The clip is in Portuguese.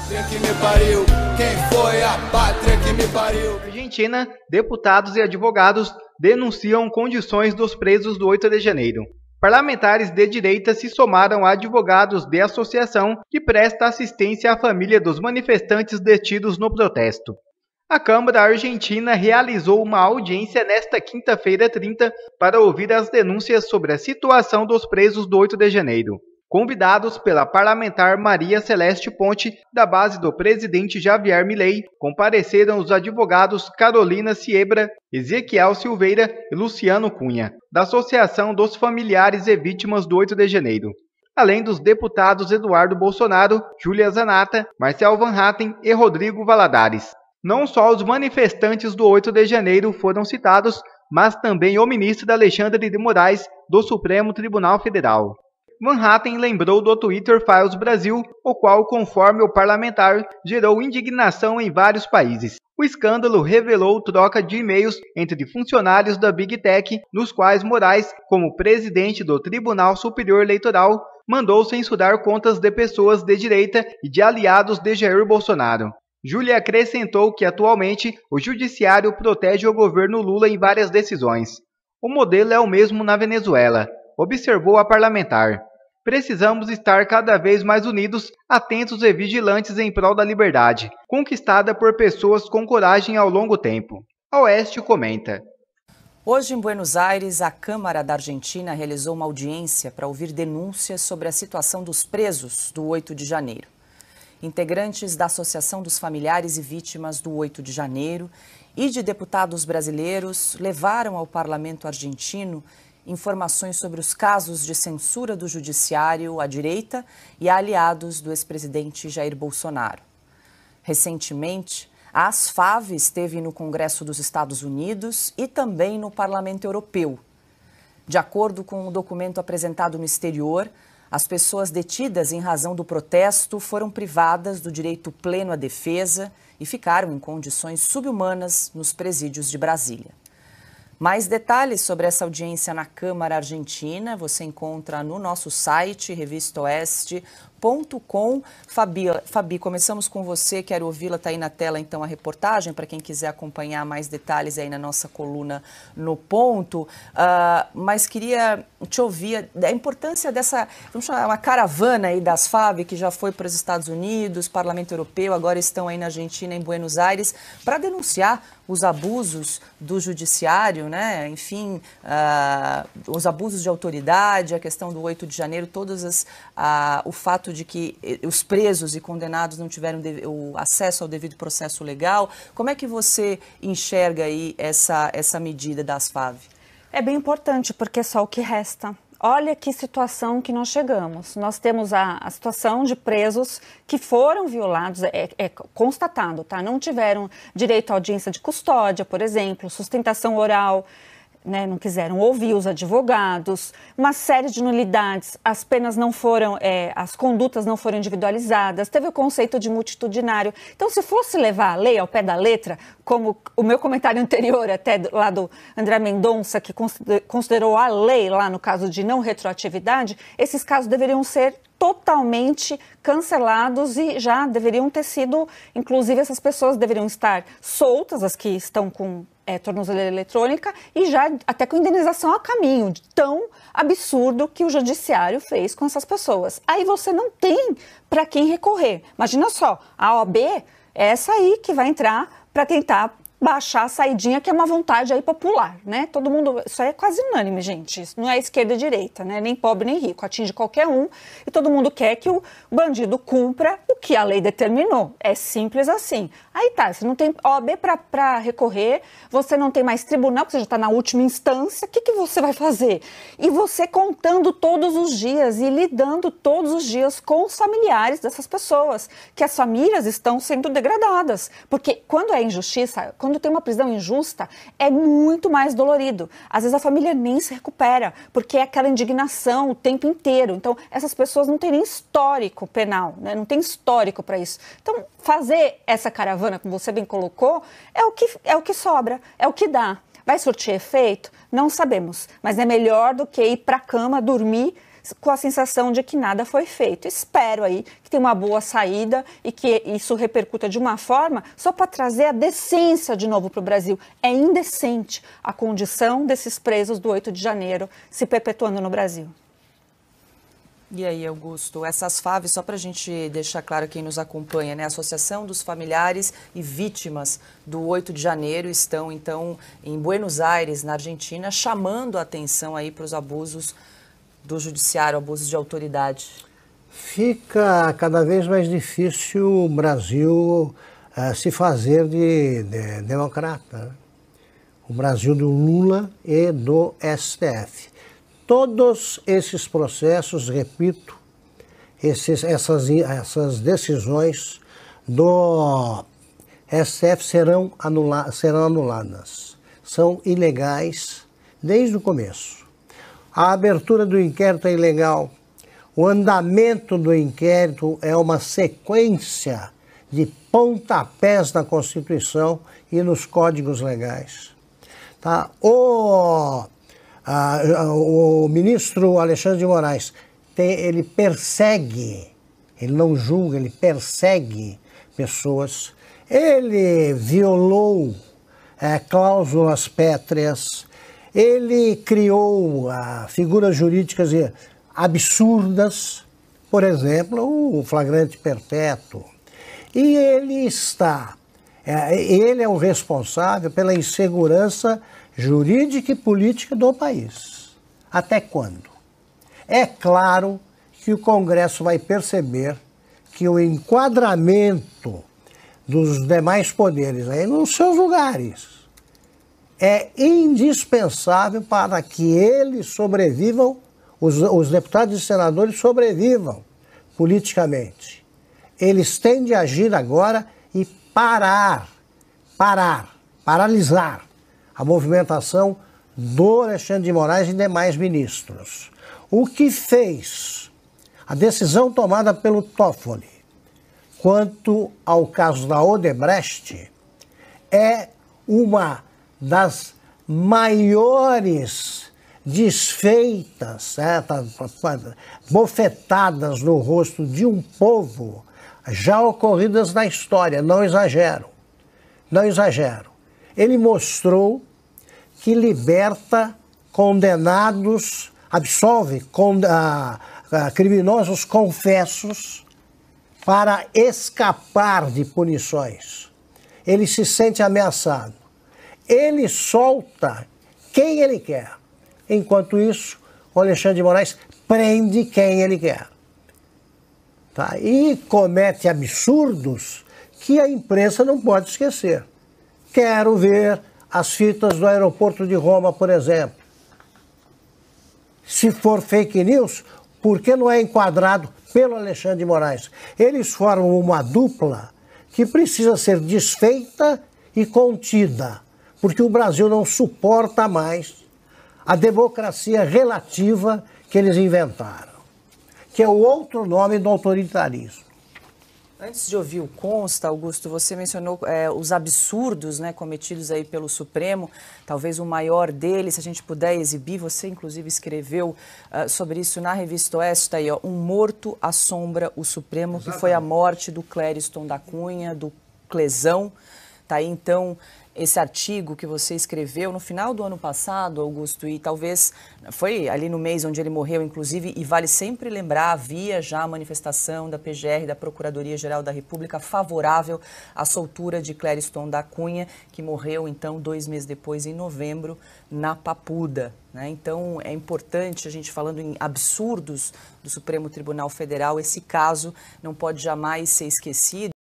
Que me pariu, quem foi a pátria que me pariu? Argentina, deputados e advogados denunciam condições dos presos do 8 de janeiro. Parlamentares de direita se somaram a advogados de associação que presta assistência à família dos manifestantes detidos no protesto. A Câmara Argentina realizou uma audiência nesta quinta-feira 30 para ouvir as denúncias sobre a situação dos presos do 8 de janeiro. Convidados pela parlamentar Maria Celeste Ponte, da base do presidente Javier Milei, compareceram os advogados Carolina Siebra, Ezequiel Silveira e Luciano Cunha, da Associação dos Familiares e Vítimas do 8 de janeiro, além dos deputados Eduardo Bolsonaro, Júlia Zanata, Marcel Van Hatten e Rodrigo Valadares. Não só os manifestantes do 8 de janeiro foram citados, mas também o ministro Alexandre de Moraes, do Supremo Tribunal Federal. Van Hatten lembrou do Twitter Files Brasil, o qual, conforme o parlamentar, gerou indignação em vários países. O escândalo revelou troca de e-mails entre funcionários da Big Tech, nos quais Moraes, como presidente do Tribunal Superior Eleitoral, mandou censurar contas de pessoas de direita e de aliados de Jair Bolsonaro. Júlia acrescentou que, atualmente, o judiciário protege o governo Lula em várias decisões. O modelo é o mesmo na Venezuela, observou a parlamentar. Precisamos estar cada vez mais unidos, atentos e vigilantes em prol da liberdade, conquistada por pessoas com coragem ao longo tempo. A Oeste comenta. Hoje, em Buenos Aires, a Câmara da Argentina realizou uma audiência para ouvir denúncias sobre a situação dos presos do 8 de janeiro. Integrantes da Associação dos Familiares e Vítimas do 8 de janeiro e de deputados brasileiros levaram ao parlamento argentino informações sobre os casos de censura do judiciário à direita e a aliados do ex-presidente Jair Bolsonaro. Recentemente, a ASFAV esteve no Congresso dos Estados Unidos e também no Parlamento Europeu. De acordo com o documento apresentado no exterior, as pessoas detidas em razão do protesto foram privadas do direito pleno à defesa e ficaram em condições subhumanas nos presídios de Brasília. Mais detalhes sobre essa audiência na Câmara Argentina você encontra no nosso site, revistaoeste.com. Fabi, começamos com você, quero ouvi-la, está aí na tela então a reportagem, para quem quiser acompanhar mais detalhes aí na nossa coluna no ponto, mas queria te ouvir a importância dessa, vamos chamar uma caravana aí das FAV, que já foi para os Estados Unidos, Parlamento Europeu, agora estão aí na Argentina, em Buenos Aires, para denunciar os abusos do judiciário, né? Enfim, os abusos de autoridade, a questão do 8 de janeiro, o fato de que os presos e condenados não tiveram o acesso ao devido processo legal. Como é que você enxerga aí essa medida das FAV? É bem importante, porque é só o que resta. Olha que situação que nós chegamos. Nós temos a situação de presos que foram violados, é constatado, tá? Não tiveram direito à audiência de custódia, por exemplo, sustentação oral, né? Não quiseram ouvir os advogados, uma série de nulidades, as penas não foram, as condutas não foram individualizadas, teve o conceito de multitudinário. Então, se fosse levar a lei ao pé da letra, como o meu comentário anterior, até lá do André Mendonça, que considerou a lei lá no caso de não retroatividade, esses casos deveriam ser totalmente cancelados e já deveriam ter sido, inclusive essas pessoas deveriam estar soltas, as que estão com tornozeleira eletrônica, e já até com indenização a caminho, de tão absurdo que o judiciário fez com essas pessoas. Aí você não tem para quem recorrer. Imagina só, a OAB é essa aí que vai entrar para tentar baixar a saidinha, que é uma vontade aí popular, né? Todo mundo, isso aí é quase unânime, gente. Isso não é esquerda e direita, né? Nem pobre nem rico, atinge qualquer um e todo mundo quer que o bandido cumpra o que a lei determinou. É simples assim. Aí tá, você não tem OAB para recorrer, você não tem mais tribunal, porque você já está na última instância, o que você vai fazer? E você contando todos os dias e lidando todos os dias com os familiares dessas pessoas, que as famílias estão sendo degradadas. Porque quando é injustiça, quando tem uma prisão injusta, é muito mais dolorido. Às vezes a família nem se recupera, porque é aquela indignação o tempo inteiro. Então, essas pessoas não têm nem histórico penal, né? Não tem histórico para isso. Então, fazer essa caravana, como você bem colocou, é o que sobra, é o que dá. Vai surtir efeito? Não sabemos, mas é melhor do que ir para a cama, dormir, com a sensação de que nada foi feito. Espero aí que tenha uma boa saída e que isso repercuta de uma forma só para trazer a decência de novo para o Brasil. É indecente a condição desses presos do 8 de janeiro se perpetuando no Brasil. E aí, Augusto, essas FAVs, só para a gente deixar claro quem nos acompanha, né? A Associação dos Familiares e Vítimas do 8 de janeiro estão, então, em Buenos Aires, na Argentina, chamando a atenção aí para os abusos do judiciário, abusos de autoridade. Fica cada vez mais difícil o Brasil se fazer de democrata, né? O Brasil do Lula e do STF. Todos esses processos, repito, essas decisões do STF serão anuladas. São ilegais desde o começo. A abertura do inquérito é ilegal. O andamento do inquérito é uma sequência de pontapés na Constituição e nos códigos legais. Tá? O ministro Alexandre de Moraes, ele persegue, ele não julga, ele persegue pessoas. Ele violou cláusulas pétreas, ele criou figuras jurídicas absurdas, por exemplo, o flagrante perpétuo. E ele é o responsável pela insegurança jurídica e política do país. Até quando? É claro que o Congresso vai perceber que o enquadramento dos demais poderes aí nos seus lugares é indispensável para que eles sobrevivam, os deputados e senadores sobrevivam politicamente. Eles têm de agir agora e paralisar a movimentação do Alexandre de Moraes e demais ministros. O que fez a decisão tomada pelo Toffoli quanto ao caso da Odebrecht é uma das maiores desfeitas, bofetadas no rosto de um povo já ocorridas na história, não exagero. Ele mostrou que liberta condenados, absolve criminosos confessos para escapar de punições. Ele se sente ameaçado. Ele solta quem ele quer. Enquanto isso, o Alexandre de Moraes prende quem ele quer. Tá? E comete absurdos que a imprensa não pode esquecer. Quero ver as fitas do aeroporto de Roma, por exemplo. Se for fake news, por que não é enquadrado pelo Alexandre de Moraes? Eles formam uma dupla que precisa ser desfeita e contida, porque o Brasil não suporta mais a democracia relativa que eles inventaram, que é o outro nome do autoritarismo. Antes de ouvir o Consta, Augusto, você mencionou os absurdos, né, cometidos aí pelo Supremo, talvez o maior deles, se a gente puder exibir, você inclusive escreveu sobre isso na Revista Oeste, tá aí, ó, um morto assombra o Supremo, exatamente, que foi a morte do Clériston da Cunha, do Clesão, tá aí então esse artigo que você escreveu no final do ano passado, Augusto, e talvez foi ali no mês onde ele morreu, inclusive, e vale sempre lembrar, havia já a manifestação da PGR, da Procuradoria-Geral da República, favorável à soltura de Clériston da Cunha, que morreu, então, 2 meses depois, em novembro, na Papuda, né? Então, é importante, a gente falando em absurdos do Supremo Tribunal Federal, esse caso não pode jamais ser esquecido.